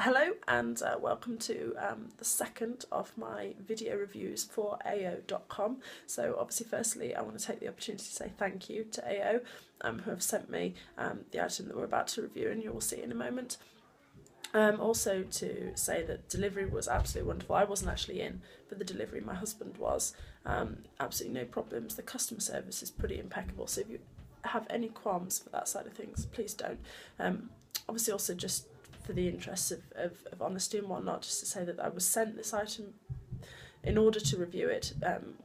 Hello and welcome to the second of my video reviews for AO.com. So obviously firstly I want to take the opportunity to say thank you to AO who have sent me the item that we're about to review, and you will see in a moment. Also to say that delivery was absolutely wonderful. I wasn't actually in for the delivery, my husband was. Absolutely no problems. The customer service is pretty impeccable, so if you have any qualms for that side of things, please don't. Obviously also just for the interests of honesty and whatnot, just to say that I was sent this item in order to review it.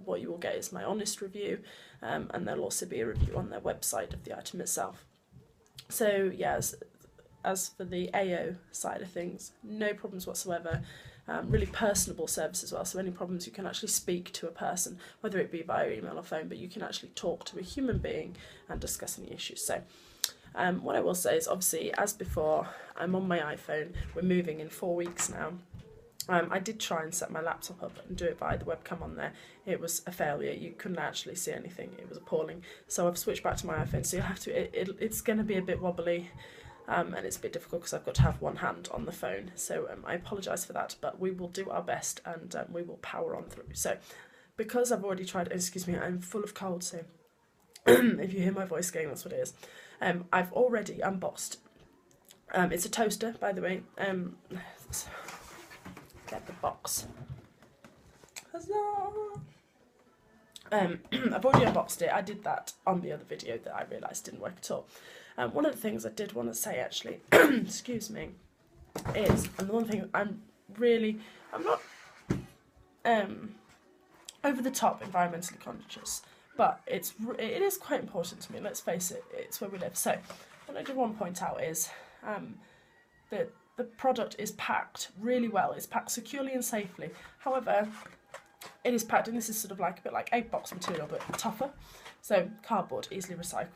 What you will get is my honest review, and there'll also be a review on their website of the item itself. So yeah, as for the AO side of things, no problems whatsoever. Really personable service as well, so any problems you can actually speak to a person, whether it be via email or phone, but you can actually talk to a human being and discuss any issues. So what I will say is, obviously, as before, I'm on my iPhone. We're moving in 4 weeks now. I did try and set my laptop up and do it via the webcam on there. It was a failure. You couldn't actually see anything. It was appalling. So I've switched back to my iPhone. So you'll have to. It's going to be a bit wobbly, and it's a bit difficult because I've got to have one hand on the phone. So I apologise for that, but we will do our best and we will power on through. So because I've already tried. Excuse me, I'm full of cold. So if you hear my voice going, that's what it is. I've already unboxed. It's a toaster, by the way. Get the box. Huzzah! I've already unboxed it. I did that on the other video that I realised didn't work at all. One of the things I did want to say, actually, excuse me, is, and the one thing I'm not over the top environmentally conscious, but it is quite important to me. Let's face it, it's where we live. So what I do want to point out is that the product is packed really well. It's packed securely and safely. However, it is packed, and this is sort of like a bit like egg box material, but tougher. So cardboard, easily recycled.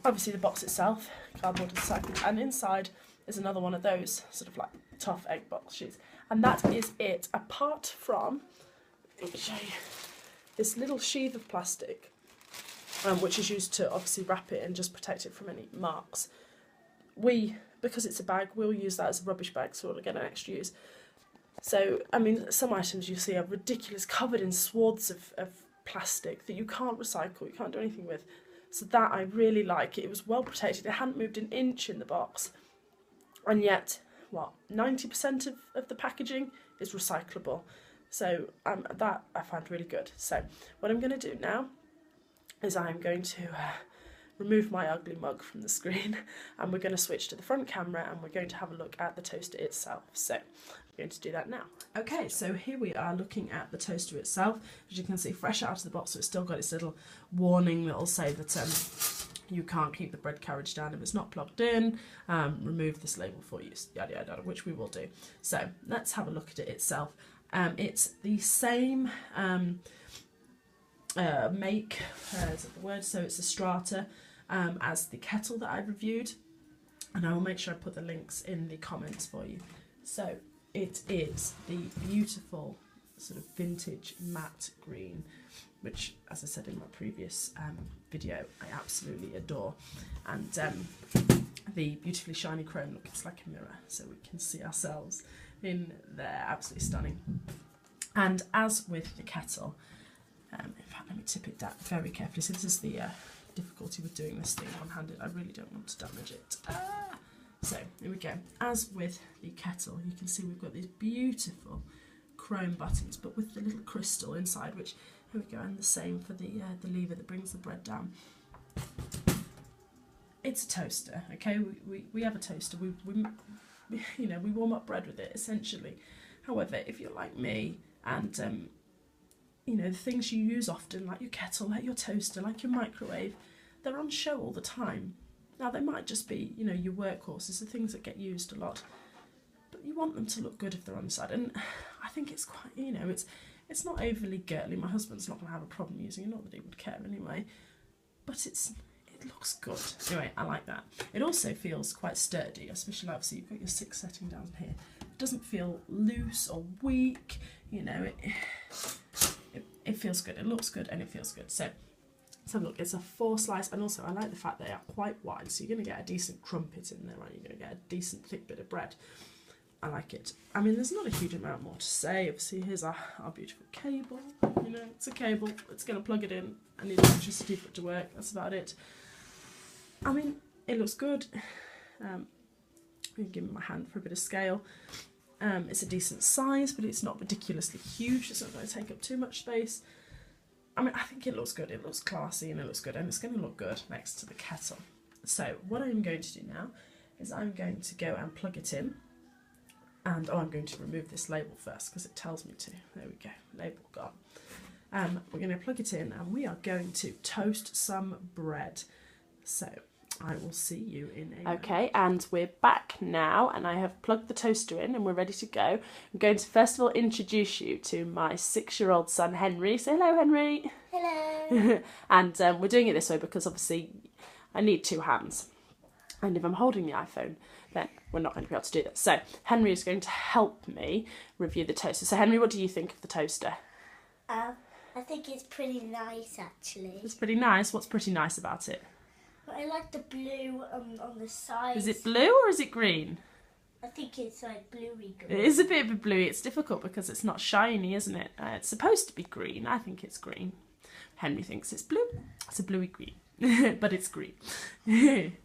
Obviously the box itself, cardboard is recycled, and inside is another one of those sort of like tough egg box sheets. And that is it, apart from, let me show you, this little sheath of plastic, which is used to obviously wrap it and just protect it from any marks. Because it's a bag, we'll use that as a rubbish bag, so it'll get an extra use. So, I mean, some items you see are ridiculous, covered in swaths of plastic that you can't recycle, you can't do anything with. So that I really like. It was well protected, it hadn't moved an inch in the box. And yet, what, 90% of the packaging is recyclable. So that I find really good. So what I'm going to do now is I'm going to remove my ugly mug from the screen, and we're going to switch to the front camera and we're going to have a look at the toaster itself. So I'm going to do that now. Okay, so here we are looking at the toaster itself. As you can see, fresh out of the box, so it's still got its little warning that will say that you can't keep the bread carriage down if it's not plugged in. Remove this label for use, yada yada yada, which we will do. So let's have a look at it itself. It's the same make, is that the word? So it's a Strata as the kettle that I reviewed, and I will make sure I put the links in the comments for you. So it is the beautiful sort of vintage matte green, which, as I said in my previous video, I absolutely adore. And the beautifully shiny chrome look, it's like a mirror, so we can see ourselves in there, absolutely stunning. And as with the kettle, in fact, let me tip it down very carefully. So this is the difficulty with doing this thing one-handed. I really don't want to damage it. So here we go. As with the kettle, you can see we've got these beautiful chrome buttons, but with the little crystal inside, which, here we go, and the same for the lever that brings the bread down. It's a toaster, okay? We have a toaster. We you know, we warm up bread with it, essentially. However, if you're like me and you know, the things you use often, like your kettle, like your toaster, like your microwave, they're on show all the time. Now, they might just be, you know, your workhorses, the things that get used a lot, but you want them to look good if they're on the side. And I think it's quite, you know, it's not overly girly. My husband's not going to have a problem using it, not that he would care anyway, but it looks good. Anyway, I like that. It also feels quite sturdy, especially obviously you've got your 6 setting down here. It doesn't feel loose or weak, you know, it feels good, it looks good, and it feels good. So let's have a look. It's a 4 slice, and also I like the fact they are quite wide, so you're going to get a decent crumpet in there, right? You're going to get a decent thick bit of bread. I like it. I mean, there's not a huge amount more to say. Obviously, here's our beautiful cable. You know, it's a cable. It's going to plug it in. I need electricity for it to work. That's about it. I mean, it looks good. I'm going to give it my hand for a bit of scale. It's a decent size, but it's not ridiculously huge. It's not going to take up too much space. I mean, I think it looks good. It looks classy and it looks good, and it's going to look good next to the kettle. So what I'm going to do now is I'm going to go and plug it in. And I'm going to remove this label first because it tells me to. There we go, label gone. We're going to plug it in, and we are going to toast some bread. So I will see you in a moment. Okay, and we're back now, and I have plugged the toaster in and we're ready to go. I'm going to first of all introduce you to my 6-year-old son Henry. Say hello, Henry. Hello. And we're doing it this way because obviously I need 2 hands. And if I'm holding the iPhone, then we're not going to be able to do that. So Henry is going to help me review the toaster. So Henry, what do you think of the toaster? I think it's pretty nice, actually. It's pretty nice. What's pretty nice about it? But I like the blue on the side. Is it blue or is it green? I think it's like bluey green. It is a bit of a bluey. It's difficult because it's not shiny, isn't it? It's supposed to be green. I think it's green. Henry thinks it's blue. It's a bluey green. But it's green.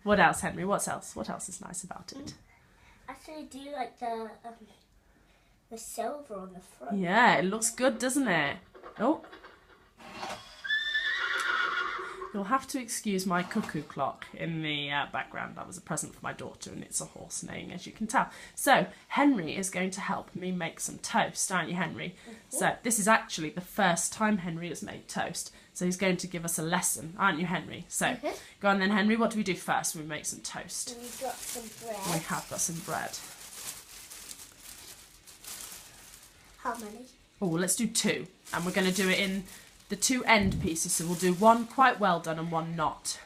What else, Henry? What else? What else is nice about it? Actually, I do like the silver on the front. Yeah, it looks good, doesn't it? Oh. You'll have to excuse my cuckoo clock in the background. That was a present for my daughter, and it's a horse neighing, as you can tell. So, Henry is going to help me make some toast, aren't you, Henry? Mm-hmm. So, this is actually the first time Henry has made toast. So, he's going to give us a lesson, aren't you, Henry? So, go on then, Henry. What do we do first when we make some toast? We've got some bread. We have got some bread. How many? Oh, let's do 2. And we're going to do it in the 2 end pieces. So we'll do one quite well done and one not.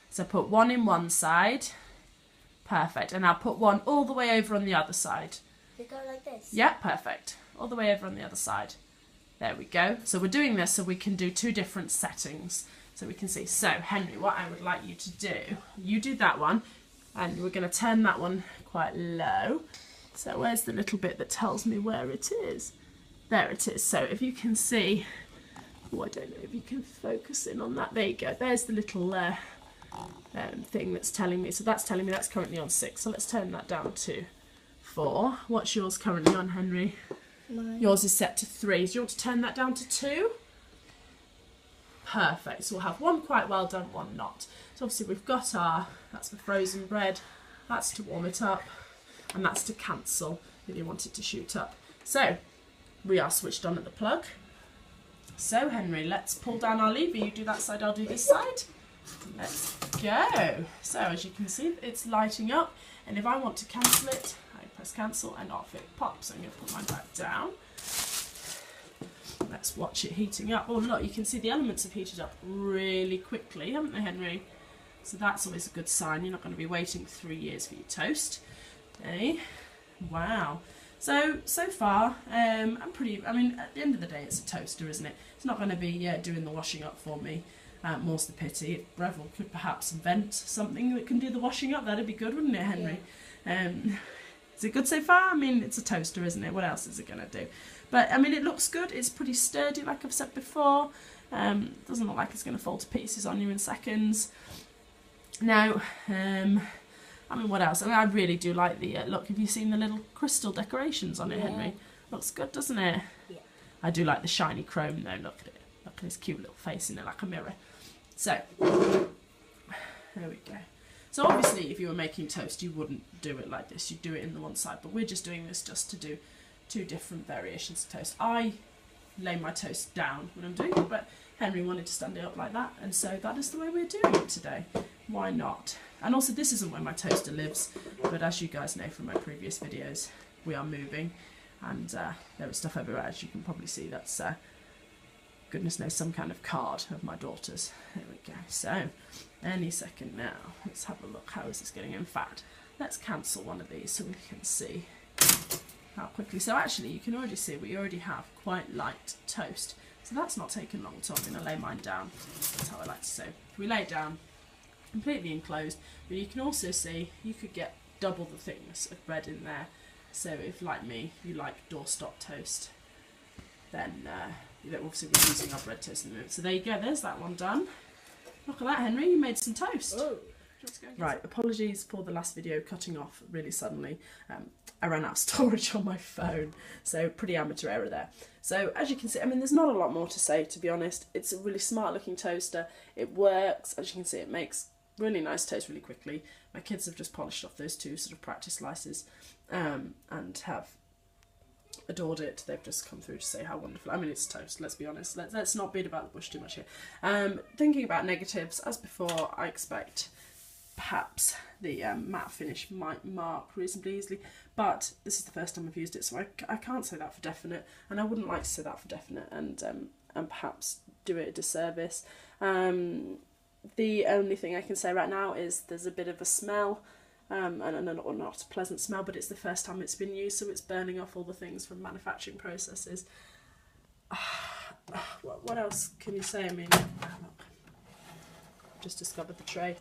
So put one in one side. Perfect. And I'll put one all the way over on the other side. We go like this? Yeah, perfect. All the way over on the other side. There we go. So we're doing this so we can do 2 different settings. So we can see. So, Henry, what I would like you to do, you do that one. And we're going to turn that one quite low. So where's the little bit that tells me where it is? There it is. So if you can see, oh, I don't know if you can focus in on that. There you go. There's the little thing that's telling me. So that's telling me that's currently on 6. So let's turn that down to 4. What's yours currently on, Henry? Mine. Yours is set to 3. So you want to turn that down to 2? Perfect. So we'll have one quite well done, one not. So obviously we've got that's the frozen bread. That's to warm it up. And that's to cancel if you want it to shoot up. So we are switched on at the plug. So Henry, let's pull down our lever. You do that side, I'll do this side. Let's go. So as you can see, it's lighting up. And if I want to cancel it, I press cancel and off it pops. I'm going to put mine back down. Let's watch it heating up. Oh look, you can see the elements have heated up really quickly, haven't they, Henry? So that's always a good sign. You're not going to be waiting 3 years for your toast. Okay. Wow. So far, I mean, at the end of the day, it's a toaster, isn't it? It's not going to be doing the washing up for me. More's the pity. If Breville could perhaps invent something that can do the washing up, that'd be good, wouldn't it, Henry? Yeah. Is it good so far? I mean, it's a toaster, isn't it? What else is it going to do? But, I mean, it looks good. It's pretty sturdy, like I've said before. Doesn't look like it's going to fall to pieces on you in seconds. Now, I mean, what else? I mean, I really do like the look. Have you seen the little crystal decorations on it, Henry? Looks good, doesn't it? Yeah. I do like the shiny chrome, though. Look at it. Look at his cute little face in it, like a mirror. So, there we go. So, obviously, if you were making toast, you wouldn't do it like this. You'd do it in the one side. But we're just doing this just to do 2 different variations of toast. I lay my toast down when I'm doing it, but Henry wanted to stand it up like that. And so that is the way we're doing it today. Why not? And also, this isn't where my toaster lives, but as you guys know from my previous videos, we are moving, and there is stuff everywhere. As you can probably see, that's, goodness knows, some kind of card of my daughter's. There we go. So, any second now. Let's have a look. How is this getting? In fact, let's cancel one of these so we can see how quickly. So actually, you can already see we already have quite light toast. So that's not taken long, so I'm going to lay mine down. That's how I like to sew. We lay it down, completely enclosed, but you can also see you could get double the thickness of bread in there. So if, like me, you like doorstop toast, then obviously we're using our bread toast in the moment. So there you go, there's that one done. Look at that, Henry, you made some toast. Oh. Right, apologies for the last video cutting off really suddenly. I ran out of storage on my phone, so pretty amateur error there. So as you can see, I mean, there's not a lot more to say, to be honest. It's a really smart looking toaster. It works. As you can see, it makes really nice toast really quickly. My kids have just polished off those two sort of practice slices and have adored it. They've just come through to say how wonderful. I mean, it's toast, let's be honest. Let's not beat about the bush too much here. Thinking about negatives, as before, I expect perhaps the matte finish might mark reasonably easily, but this is the first time I've used it, so I can't say that for definite, and I wouldn't like to say that for definite, and perhaps do it a disservice. The only thing I can say right now is there's a bit of a smell, and not a pleasant smell, but it's the first time it's been used, so it's burning off all the things from manufacturing processes. What else can you say? I mean, just discovered the tray.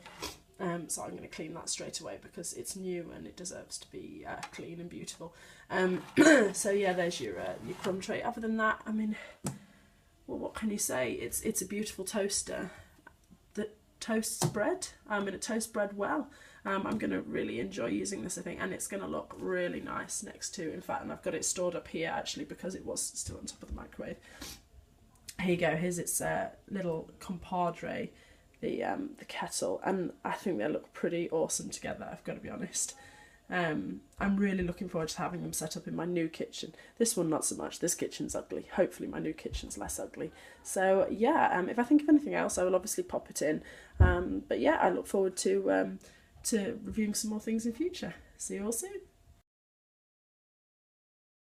So I'm going to clean that straight away because it's new and it deserves to be clean and beautiful. So yeah, there's your crumb tray. Other than that, I mean, well, what can you say? It's a beautiful toaster that toasts bread, and it toasts bread well. I'm going to really enjoy using this, I think, and it's going to look really nice next to, in fact, and I've got it stored up here actually because it was still on top of the microwave. Here you go, here's its little compadre, the kettle, and I think they look pretty awesome together, I've got to be honest. I'm really looking forward to having them set up in my new kitchen. This one not so much, this kitchen's ugly. Hopefully my new kitchen's less ugly. So yeah, if I think of anything else I will obviously pop it in. But yeah, I look forward to reviewing some more things in future. See you all soon.